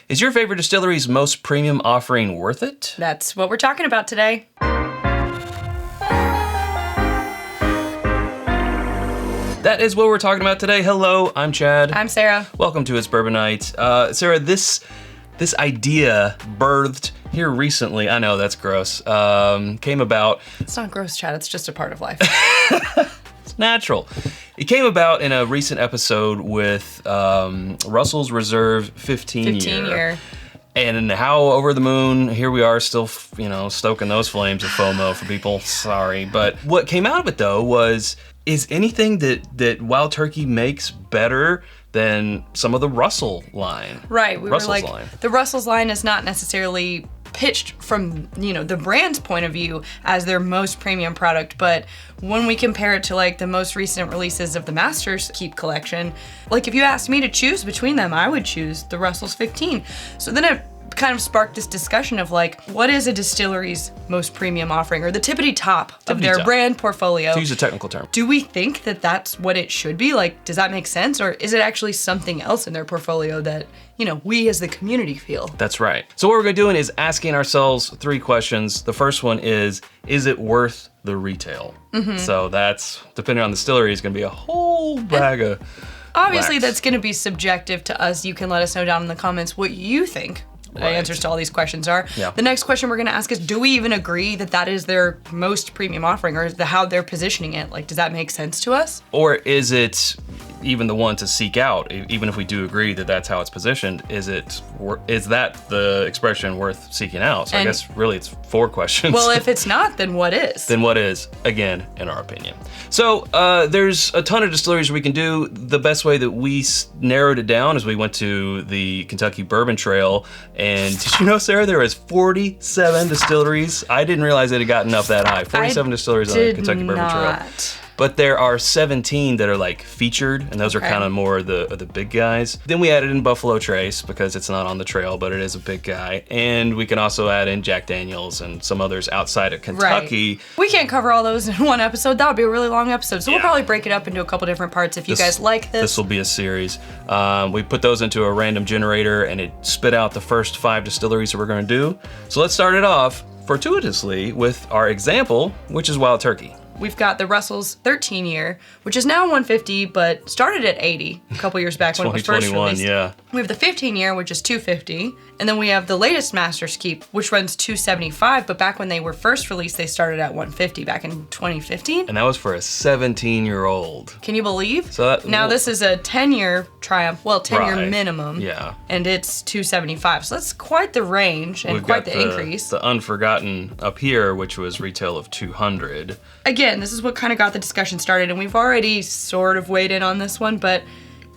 Is your favorite distillery's most premium offering worth it? That's what we're talking about today. That is what we're talking about today. Hello, I'm Chad. I'm Sarah. Welcome to It's Bourbon Night. Sarah, this idea birthed here recently. I know that's gross. Came about. It's not gross, Chad. It's just a part of life. It's natural. It came about in a recent episode with Russell's Reserve 15 year. And how over the moon, here we are still, stoking those flames of FOMO for people. Sorry. But what came out of it, though, was, is anything that Wild Turkey makes better than some of the Russell line? Right. Russell's line. The Russell's line is not necessarily pitched from, the brand's point of view as their most premium product, but when we compare it to the most recent releases of the Master's Keep collection, if you asked me to choose between them, I would choose the Russell's 15. So then it kind of sparked this discussion of what is a distillery's most premium offering, or the tippity top of their brand portfolio? To use a technical term. Do we think that that's what it should be? Does that make sense? Or is it actually something else in their portfolio that, we as the community feel? That's right. So what we're doing is asking ourselves 3 questions. The first one is it worth the retail? Mm-hmm. So that's, depending on the distillery, is going to be a whole bag of obviously wax. That's going to be subjective to us. You can let us know down in the comments what you think the answers to all these questions are. Yeah. The next question we're going to ask is, do we even agree that that is their most premium offering, or how they're positioning it? Does that make sense to us? Or is it even the one to seek out, even if we do agree that that's how it's positioned? Is that the expression worth seeking out? So I guess really it's 4 questions. Well, if it's not, then what is? Then what is, again, in our opinion. So there's a ton of distilleries we can do. The best way that we narrowed it down is we went to the Kentucky Bourbon Trail. And did you know, Sarah, there was 47 distilleries? I didn't realize it had gotten up that high. 47 distilleries on the Kentucky Bourbon Trail. But there are 17 that are featured, and those are kind of more the big guys. Then we added in Buffalo Trace because it's not on the trail, but it is a big guy. And we can also add in Jack Daniels and some others outside of Kentucky. Right. We can't cover all those in one episode. That would be a really long episode. So we'll probably break it up into a couple different parts if you guys like this. This will be a series. We put those into a random generator, and it spit out the first 5 distilleries that we're going to do. So let's start it off fortuitously with our example, which is Wild Turkey. We've got the Russell's 13 year, which is now 150, but started at 80 a couple years back when it was first released. Yeah. We have the 15 year, which is 250, and then we have the latest Master's Keep, which runs 275. But back when they were first released, they started at 150 back in 2015. And that was for a 17-year-old. Can you believe? So now this is a 10-year Triumph, 10-year minimum. Yeah. And it's 275. So that's quite the range and quite the increase. The Unforgotten up here, which was retail of 200. Again, this is what kind of got the discussion started, and we've already sort of weighed in on this one, but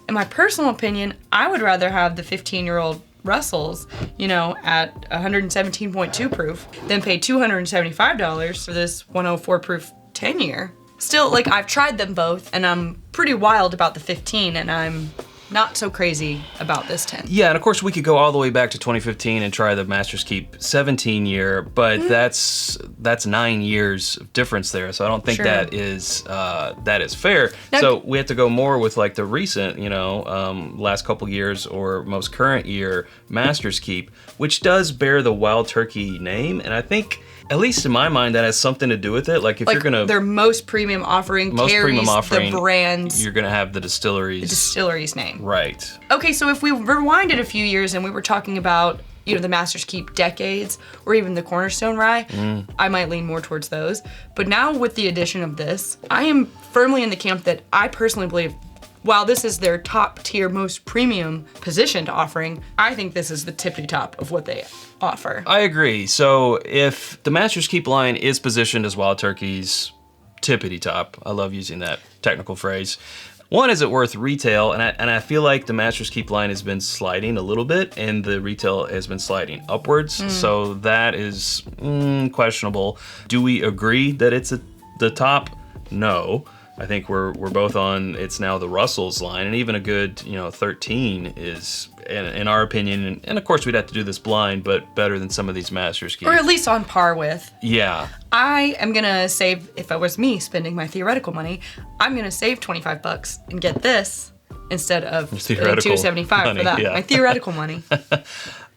in my personal opinion, I would rather have the 15-year-old Russells, at 117.2 proof than pay $275 for this 104 proof 10-year. Still, I've tried them both, and I'm pretty wild about the 15, and I'm not so crazy about this 10. Yeah, and of course we could go all the way back to 2015 and try the Master's Keep 17 year, but that's 9 years of difference there. So I don't think that is fair. Now, so we have to go more with the recent, last couple years or most current year Master's Keep, which does bear the Wild Turkey name, and I think, at least in my mind, that has something to do with it. If you're gonna, their most premium offering carries the brand's, you're gonna have the distillery's name. Right. Okay, so if we rewinded a few years and we were talking about, the Master's Keep decades, or even the Cornerstone Rye, I might lean more towards those. But now with the addition of this, I am firmly in the camp that I personally believe, while this is their top tier, most premium positioned offering, I think this is the tippy top of what they offer. I agree. So if the Master's Keep line is positioned as Wild Turkey's tippity top, I love using that technical phrase. One, is it worth retail? And I feel like the Master's Keep line has been sliding a little bit, and the retail has been sliding upwards. So that is questionable. Do we agree that it's the top? No. I think we're both on, it's now the Russell's line, and even a good 13 is, in our opinion, and of course we'd have to do this blind, but better than some of these Master's Keep. Or at least on par with. Yeah. I am gonna save, if it was me spending my theoretical money, I'm gonna save $25 and get this instead of Theoretical $2.75 money, for that. yeah. My theoretical money.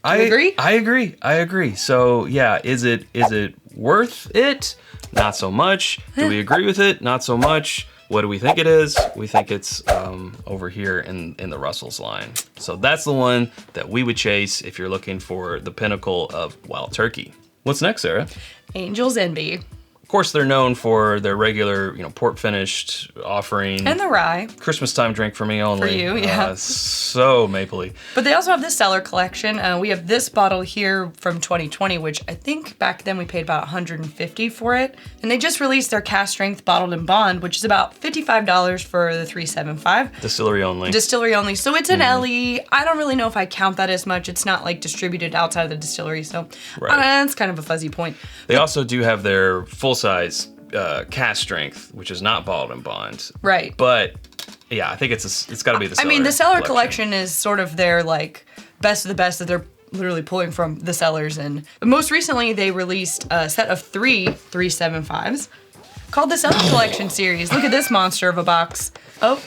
I agree? I agree. So yeah, is it worth it? Not so much. Do we agree with it? Not so much. What do we think it is? We think it's over here in the Russell's line. So that's the one that we would chase if you're looking for the pinnacle of Wild Turkey. What's next, Sarah? Angel's Envy. Of course, they're known for their regular, port finished offering. And the rye. Christmas time drink for me only. For you, yeah. So mapley. But they also have this cellar collection. We have this bottle here from 2020, which I think back then we paid about $150 for it. And they just released their cast strength bottled in bond, which is about $55 for the 375. Distillery only. Distillery only. So it's an LE. I don't really know if I count that as much. It's not like distributed outside of the distillery, so that's kind of a fuzzy point. They also do have their full-size cast strength, which is not bottled in bond. Right. But yeah, I think it's got to be the cellar. I mean, the cellar collection is sort of their like best of the best that they're literally pulling from the cellars. And most recently, they released a set of 375s called the Cellar Collection Series. Look at this monster of a box. Oh,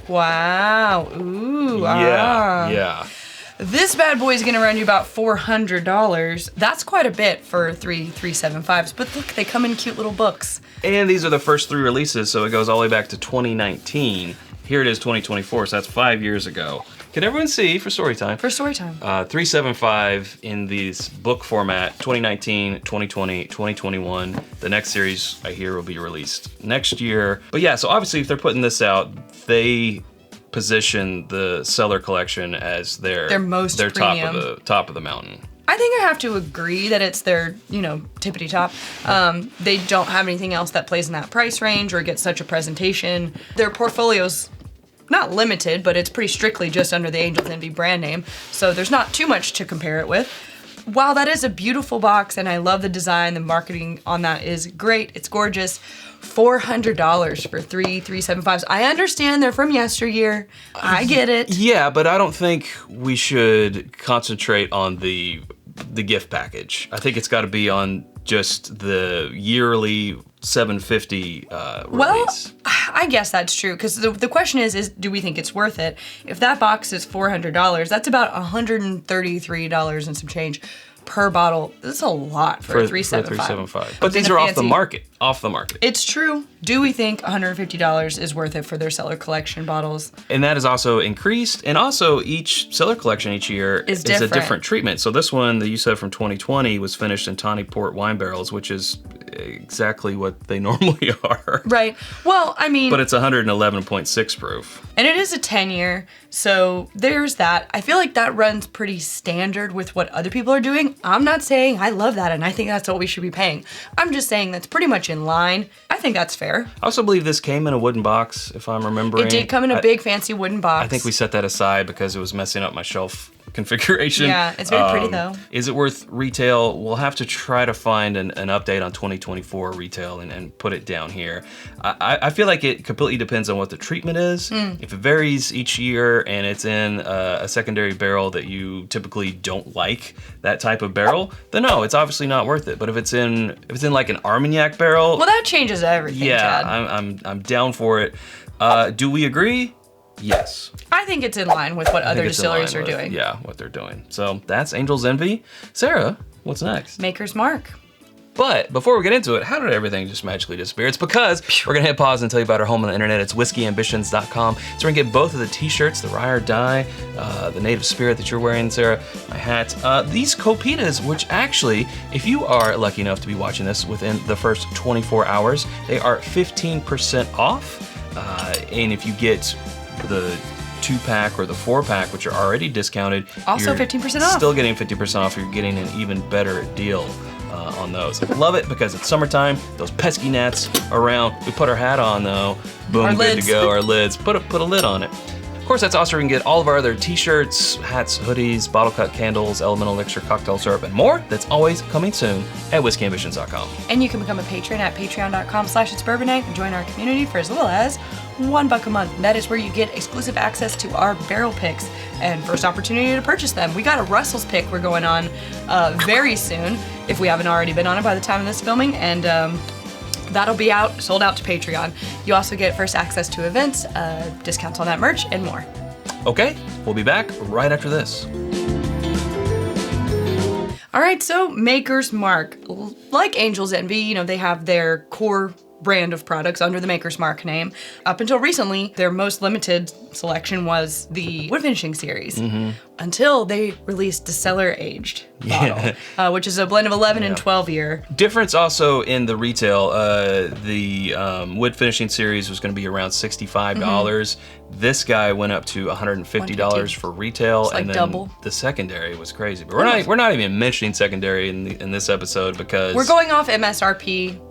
wow. Ooh. Yeah. This bad boy is gonna run you about $400. That's quite a bit for 375s, but look, they come in cute little books. And these are the first 3 releases, so it goes all the way back to 2019. Here it is, 2024, so that's 5 years ago. Can everyone see for story time? For story time. 375 in this book format, 2019, 2020, 2021. The next series I hear will be released next year. But yeah, so obviously if they're putting this out, they position the Cellar Collection as their most premium. top of the mountain. I think I have to agree that it's their, tippity top. They don't have anything else that plays in that price range or gets such a presentation. Their portfolio's not limited, but it's pretty strictly just under the Angel's Envy brand name. So there's not too much to compare it with. While that is a beautiful box and I love the design, the marketing on that is great. It's gorgeous. $400 for 375s. I understand they're from yesteryear. I get it. Yeah, but I don't think we should concentrate on the gift package. I think it's got to be on just the yearly $750 release. Well, I guess that's true, because the question is do we think it's worth it? If that box is $400, that's about $133 and some change per bottle. That's a lot for a 375. But these are off the market. Off the market. It's true. Do we think $150 is worth it for their Cellar Collection bottles? And that is also increased. And also each Cellar Collection each year is a different treatment. So this one that you said from 2020 was finished in tawny port wine barrels, which is exactly what they normally are. Right. Well, I mean... But it's 111.6 proof. And it is a 10-year, so there's that. I feel like that runs pretty standard with what other people are doing. I'm not saying I love that and I think that's what we should be paying. I'm just saying that's pretty much in line. I think that's fair. I also believe this came in a wooden box, if I'm remembering. It did come in a big fancy wooden box. I think we set that aside because it was messing up my shelf configuration. Yeah, it's very pretty though. Is it worth retail? We'll have to try to find an update on 2024 retail and put it down here. I feel like it completely depends on what the treatment is. If it varies each year and it's in a secondary barrel that you typically don't like, that type of barrel, then no, it's obviously not worth it. But if it's in like an Armagnac barrel, well, that changes everything. Yeah, Chad. I'm down for it. Do we agree? Yes. I think it's in line with what other distilleries are doing. Yeah, what they're doing. So that's Angel's Envy. Sarah, what's next? Maker's Mark. But before we get into it, how did everything just magically disappear? It's because we're gonna hit pause and tell you about our home on the internet. It's whiskyambitions.com. So we're gonna get both of the t-shirts, the Rye or Die, the native spirit that you're wearing, Sarah, my hat. These Copitas, which actually, if you are lucky enough to be watching this within the first 24 hours, they are 15% off. And if you get the 2-pack or the 4-pack, which are already discounted, also 15% off. Still getting 50% off. You're getting an even better deal on those. Love it because it's summertime. Those pesky gnats around. We put our hat on though. Boom, our good lids. to go. Our lids. Put a lid on it. Of course, that's also where you can get all of our other t-shirts, hats, hoodies, bottle cut candles, elemental elixir, cocktail syrup, and more. That's always coming soon at whiskyambitions.com. And you can become a patron at patreon.com/itsbourbonnight and join our community for as little as $1 a month. And that is where you get exclusive access to our barrel picks and first opportunity to purchase them. We got a Russell's pick we're going on very soon, if we haven't already been on it by the time of this filming. And That'll be sold out to Patreon. You also get first access to events, discounts on that merch, and more. Okay, we'll be back right after this. All right, so Maker's Mark. Like Angel's Envy, they have their core brand of products under the Maker's Mark name. Up until recently, their most limited selection was the wood finishing series, until they released Distillery aged bottle, which is a blend of 11 and 12 year. Difference also in the retail. The wood finishing series was going to be around $65. This guy went up to $150 for retail, It's like and then double. The secondary was crazy. But we're not even mentioning secondary in this episode because We're going off MSRP.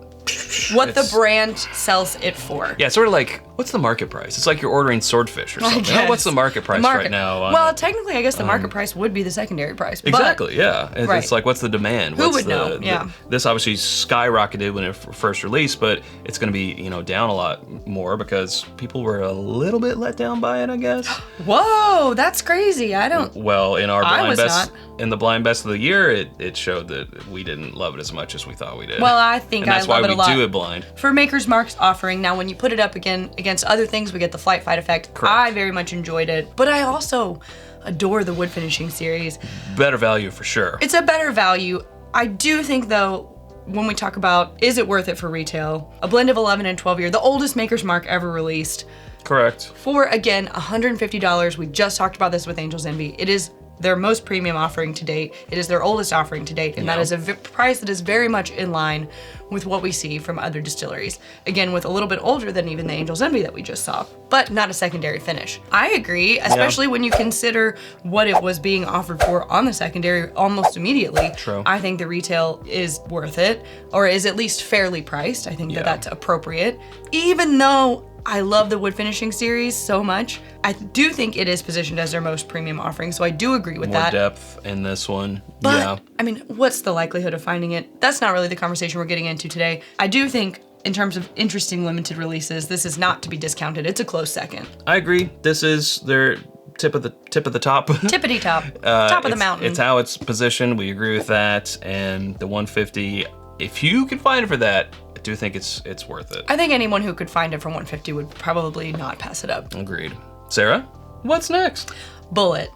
What the brand sells it for. Yeah, sort of like, what's the market price? It's like you're ordering swordfish or something. Oh, what's the market price right now? Well, technically, I guess the market price would be the secondary price. Exactly, yeah. Right. It's like, what's the demand? Who What's would know? Yeah. This obviously skyrocketed when it first released, but it's going to be, down a lot more because people were a little bit let down by it, I guess. Whoa, that's crazy. I don't. Well, in our blind best, not. in the blind best of the year, it showed that we didn't love it as much as we thought we did. Well, I think and that's I love it a lot. That's why we do it blind. For Maker's Mark's offering, now when you put it up against other things, we get the flight fight effect. Correct. I very much enjoyed it, but I also adore the wood finishing series. Better value for sure. It's a better value. I do think though, when we talk about is it worth it for retail, a blend of 11 and 12 year, the oldest Maker's Mark ever released. Correct. For again, $150. We just talked about this with Angel's Envy. It is their most premium offering to date. It is their oldest offering to date, and that is a price that is very much in line with what we see from other distilleries. Again, with a little bit older than even the Angel's Envy that we just saw, but not a secondary finish. I agree, especially when you consider what it was being offered for on the secondary almost immediately. True. I think the retail is worth it, or is at least fairly priced. I think that that's appropriate. Even though I love the wood finishing series so much, I do think it is positioned as their most premium offering, so I do agree with that. More depth in this one. But, I mean, what's the likelihood of finding it? That's not really the conversation we're getting into today. I do think, in terms of interesting limited releases, this is not to be discounted. It's a close second. I agree. This is their tip of the top. Tippity top. Top of the mountain. It's how it's positioned. We agree with that. And the 150, if you can find it for that, I do think it's worth it. I think anyone who could find it for 150 would probably not pass it up. Agreed. Sarah, what's next? Bulleit.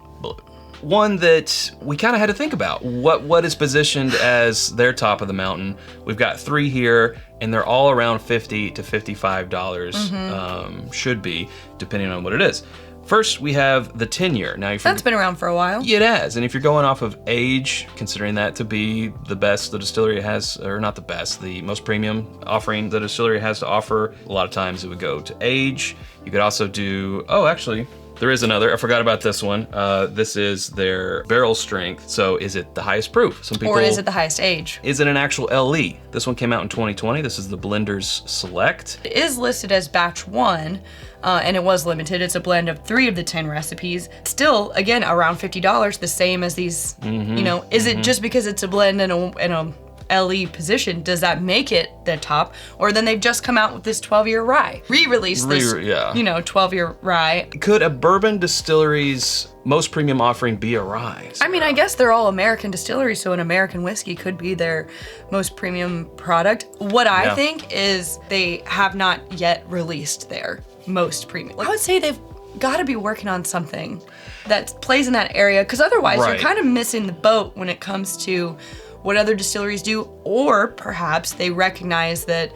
One that we kind of had to think about. What is positioned as their top of the mountain? We've got 3 here, and they're all around $50 to $55. Should be, depending on what it is. First, we have the 10-year. Now, That's been around for a while. It has, and if you're going off of age, considering that to be the best the distillery has, or not the best, the most premium offering the distillery has to offer, a lot of times it would go to age. You could also do, actually, there is another. I forgot about this one. This is their barrel strength. So is it the highest proof? Some people. Or is it the highest age? Is it an actual LE? This one came out in 2020. This is the Blender's Select. It is listed as batch 1, and it was limited. It's a blend of 3 of the 10 recipes. Still, again, around $50, the same as these. Is it just because it's a blend and a LE position, does that make it the top? Or then they've just come out with this 12-year rye. Re-released this, 12-year rye. Could a bourbon distillery's most premium offering be a rye? I mean, I guess they're all American distilleries, so an American whiskey could be their most premium product. What I think is they have not yet released their most premium. I would say they've got to be working on something that plays in that area, because otherwise you're kind of missing the boat when it comes to what other distilleries do, or perhaps they recognize that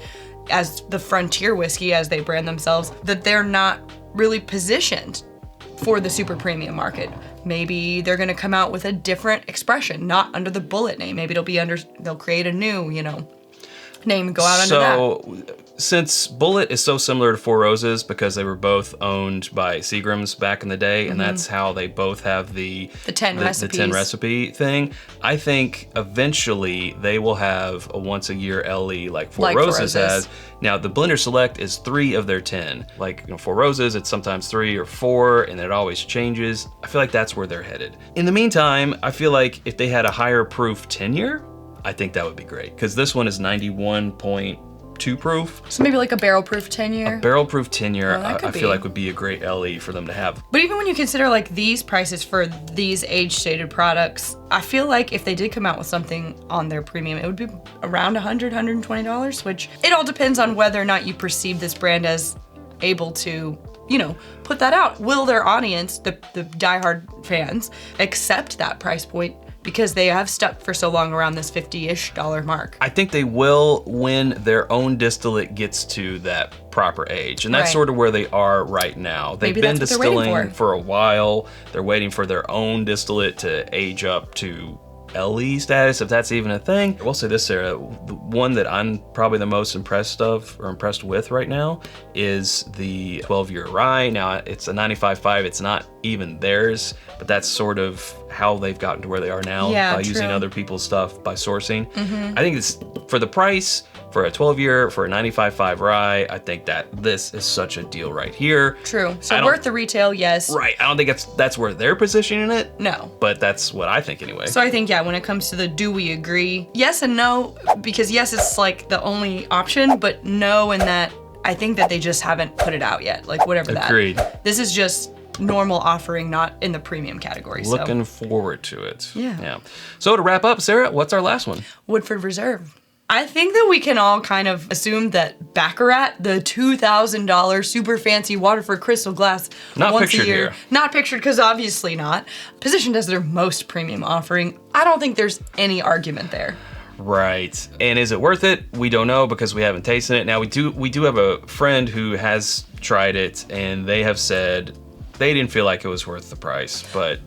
as the frontier whiskey, as they brand themselves, that they're not really positioned for the super premium market. Maybe they're gonna come out with a different expression, not under the Bulleit name. Maybe they'll create a new, name and go out under that. So, since Bulleit is so similar to Four Roses because they were both owned by Seagram's back in the day, and that's how they both have the 10 recipes. The 10 recipe thing, I think eventually they will have a once a year LE like Four Roses has. Now, the Blender Select is 3 of their 10. Like, Four Roses, it's sometimes 3 or 4, and it always changes. I feel like that's where they're headed. In the meantime, I feel like if they had a higher proof 10-year, I think that would be great, because this one is 91.2 2 proof. So maybe like a barrel proof 10-year. Barrel proof 10-year, Oh, that could I feel be. like would be a great LE for them to have. But even when you consider like these prices for these age-stated products, I feel like if they did come out with something on their premium, it would be around $100, $120, which it all depends on whether or not you perceive this brand as able to, you know, put that out. Will their audience, the diehard fans, accept that price point because they have stuck for so long around this $50-ish mark? I think they will when their own distillate gets to that proper age. And that's Right. sort of where they are right now. They've Maybe been that's what they're waiting distilling for. a while. They're waiting for their own distillate to age up to LE status, if that's even a thing. I will say this, Sarah, the one that I'm probably the most impressed with right now is the 12-year rye. Now, it's a 95.5, it's not even theirs, but that's sort of how they've gotten to where they are now, Yeah, by using true. other people's stuff, by sourcing. I think it's, for the price, for a 12-year, for a 95.5 rye, I think that this is such a deal right here. True. I So don't- worth the retail, yes. Right, I don't think that's where they're positioning it, No. but that's what I think anyway. So I think, yeah, when it comes to the do we agree, yes and no, because yes, it's like the only option, but no in that I think that they just haven't put it out yet, like whatever that. Agreed. This is just normal offering, not in the premium category. Looking forward to it. Yeah. So to wrap up, Sarah, what's our last one? Woodford Reserve. I think that we can all kind of assume that Baccarat, the $2,000 super fancy Waterford crystal glass, Not once pictured a year, here. not pictured because obviously not, positioned as their most premium offering. I don't think there's any argument there. Right. And is it worth it? We don't know because we haven't tasted it. Now we do have a friend who has tried it and they have said they didn't feel like it was worth the price, but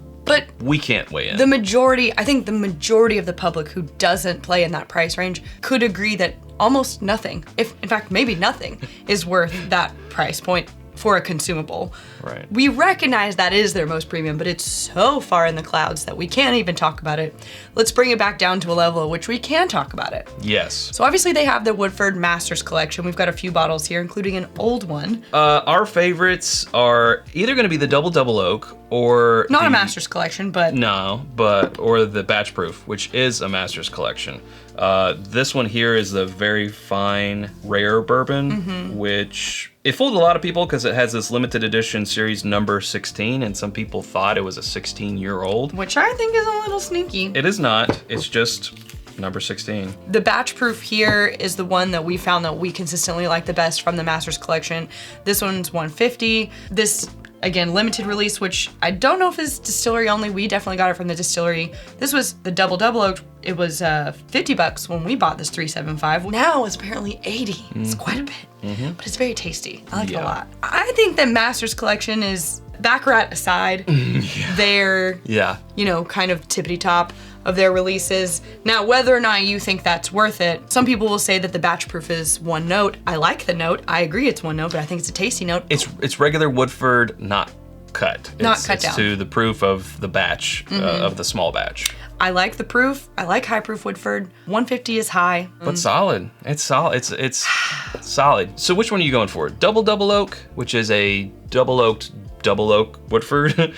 we can't weigh in. I think the majority of the public who doesn't play in that price range could agree that almost nothing, if in fact maybe nothing, is worth that price point for a consumable. Right. We recognize that is their most premium, but it's so far in the clouds that we can't even talk about it. Let's bring it back down to a level at which we can talk about it. Yes. So obviously they have the Woodford Masters collection. We've got a few bottles here, including an old one. Our favorites are either going to be the double oak or Not the, a Masters collection, but or the batch proof, which is a Masters collection. This one here is the very fine rare bourbon, which it fooled a lot of people because it has this limited edition series number 16, and some people thought it was a 16-year-old. which I think is a little sneaky. It is not. It's just number 16. The batch proof here is the one that we found that we consistently like the best from the Masters collection. This one's 150. This, again, limited release, which I don't know if is distillery only. We definitely got it from the distillery. This was the double oak. It was $50 when we bought this 375. Now it's apparently 80. It's quite a bit, but it's very tasty. I like it a Yeah. lot. I think that Masters collection is, Baccarat aside, they're, you know, kind of tippity top of their releases. Now, whether or not you think that's worth it, some people will say that the batch proof is one note. I like the note. I agree it's one note, but I think it's a tasty note. It's regular Woodford, not cut. Not It's- cut it's down. to the proof of the batch, of the small batch. I like the proof. I like high proof Woodford. 150 is high. But solid. It's solid. It's solid. So which one are you going for? Double oak, which is a double oak Woodford,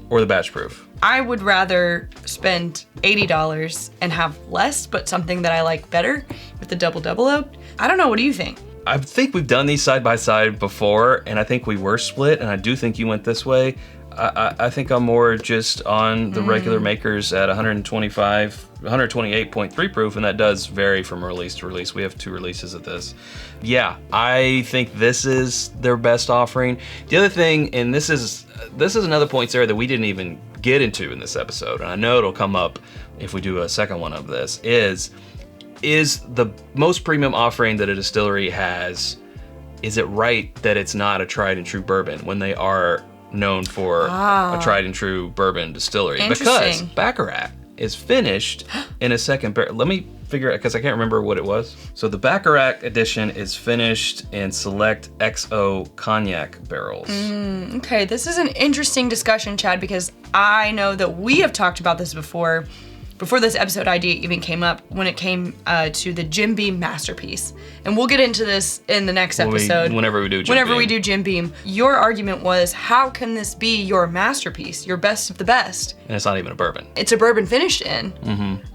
or the batch proof? I would rather spend $80 and have less, but something that I like better with the double oak. I don't know. What do you think? I think we've done these side by side before, and I think we were split, and I do think you went this way. I think I'm more just on the regular makers at 128.3 proof, and that does vary from release to release. We have 2 releases of this. Yeah, I think this is their best offering. The other thing, and this is another point, Sarah, that we didn't even get into in this episode, and I know it'll come up if we do a second one of this, is the most premium offering that a distillery has, is it right that it's not a tried and true bourbon when they are known for a tried and true bourbon distillery? Because Interesting. Baccarat is finished in a second barrel. Let me figure it, because I can't remember what it was. So the Baccarat edition is finished in select XO cognac barrels. Okay, this is an interesting discussion, Chad, because I know that we have talked about this before. before this episode idea even came up, when it came to the Jim Beam masterpiece. And we'll get into this in the next episode. Whenever we do Jim Beam. Your argument was, how can this be your masterpiece, your best of the best? And it's not even a bourbon. It's a bourbon finished in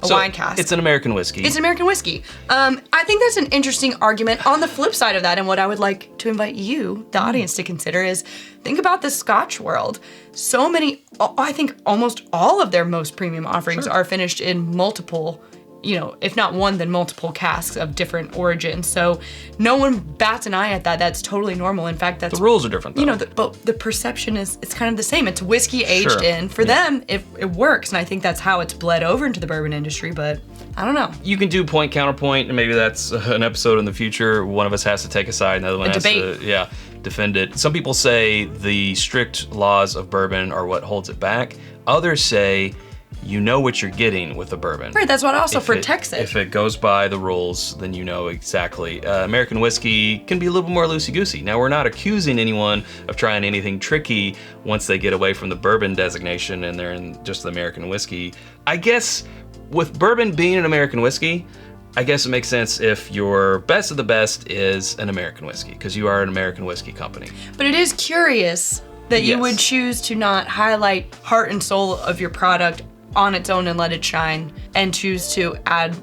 a wine cask. It's an American whiskey. It's an American whiskey. I think that's an interesting argument. On the flip side of that, and what I would like to invite you, the audience, to consider is, think about the Scotch world. So many, I think almost all of their most premium offerings are finished in multiple, if not one, then multiple casks of different origins. So no one bats an eye at that. That's totally normal. In fact, that's... The rules are different, though. But the perception is, it's kind of the same. It's whiskey aged in. For them, it works. And I think that's how it's bled over into the bourbon industry, but I don't know. You can do point, counterpoint, and maybe that's an episode in the future. One of us has to take a side, and the other one has to, defend it. Some people say the strict laws of bourbon are what holds it back. Others say you know what you're getting with a bourbon. Right, that's what also protects it. If it goes by the rules, then you know exactly. American whiskey can be a little more loosey-goosey. Now, we're not accusing anyone of trying anything tricky once they get away from the bourbon designation and they're in just the American whiskey. I guess with bourbon being an American whiskey, I guess it makes sense if your best of the best is an American whiskey, because you are an American whiskey company. But it is curious that you would choose to not highlight heart and soul of your product on its own and let it shine, and choose to add,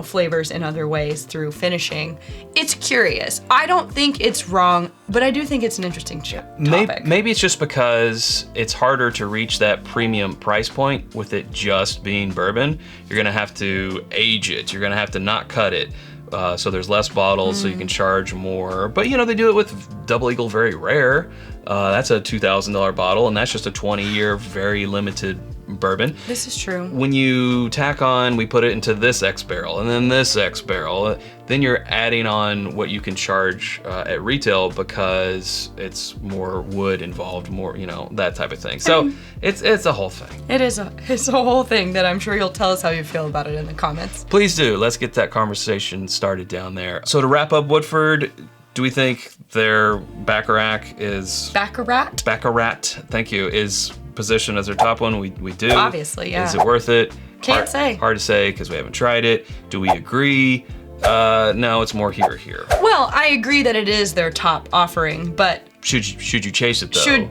flavors in other ways through finishing. It's curious. I don't think it's wrong, but I do think it's an interesting topic. Maybe it's just because it's harder to reach that premium price point with it just being bourbon. You're gonna have to age it. You're gonna have to not cut it. So there's less bottles, so you can charge more. But they do it with Double Eagle Very Rare. That's a $2,000 bottle, and that's just a 20-year, very limited bourbon. This is true. When you tack on, we put it into this X barrel, and then this X barrel, then you're adding on what you can charge at retail because it's more wood involved, more, that type of thing. So it's a whole thing. It's a whole thing that I'm sure you'll tell us how you feel about it in the comments. Please do. Let's get that conversation started down there. So to wrap up Woodford, do we think their Baccarat is... Baccarat, thank you, is positioned as their top one? We do. Obviously, yeah. Is it worth it? Can't say. Hard to say because we haven't tried it. Do we agree? No, it's more here. Well, I agree that it is their top offering, but... Should you chase it, though?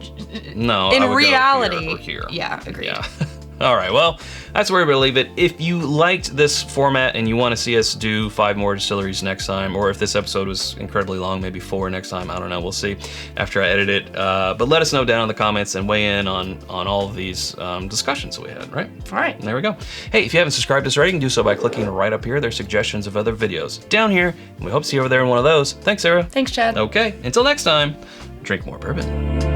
No, in I would reality, go here. Yeah, agreed. Yeah. All right, well, that's where we're gonna leave it. If you liked this format and you want to see us do 5 more distilleries next time, or if this episode was incredibly long, maybe 4 next time, I don't know, we'll see after I edit it. But let us know down in the comments and weigh in on all of these discussions that we had, right? All right. There we go. Hey, if you haven't subscribed to us already, you can do so by clicking right up here. There's suggestions of other videos down here, and we hope to see you over there in one of those. Thanks, Sarah. Thanks, Chad. Okay, until next time, drink more bourbon.